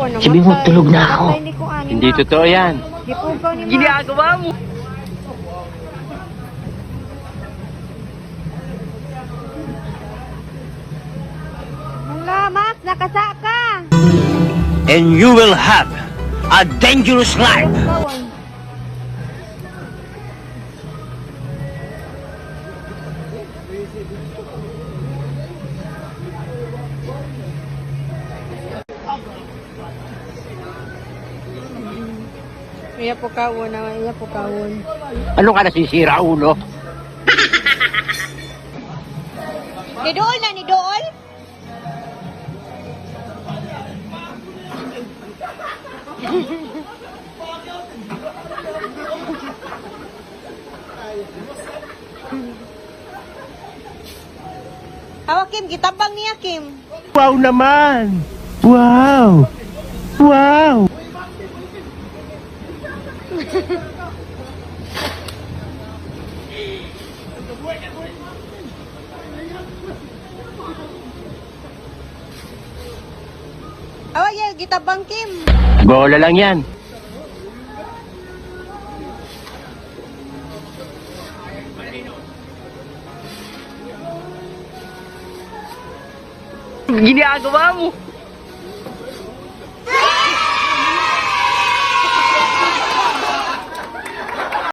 Sabi mo, tulog na ako. Hindi totoo yan. Ginagawa mo. Wala, Max, nakasa ka. And you will have a dangerous life. Bawang. Iya po kawon naman, iya po kawon. Ano ka nasisira, ulo? Ni Dool na, ni Dool? Hawa, Kim, kitabang niya, Kim. Wow naman! Wow! Wow! Hawa, yeah, kitabang, Kim. Bola lang yan. Ginagawa mo.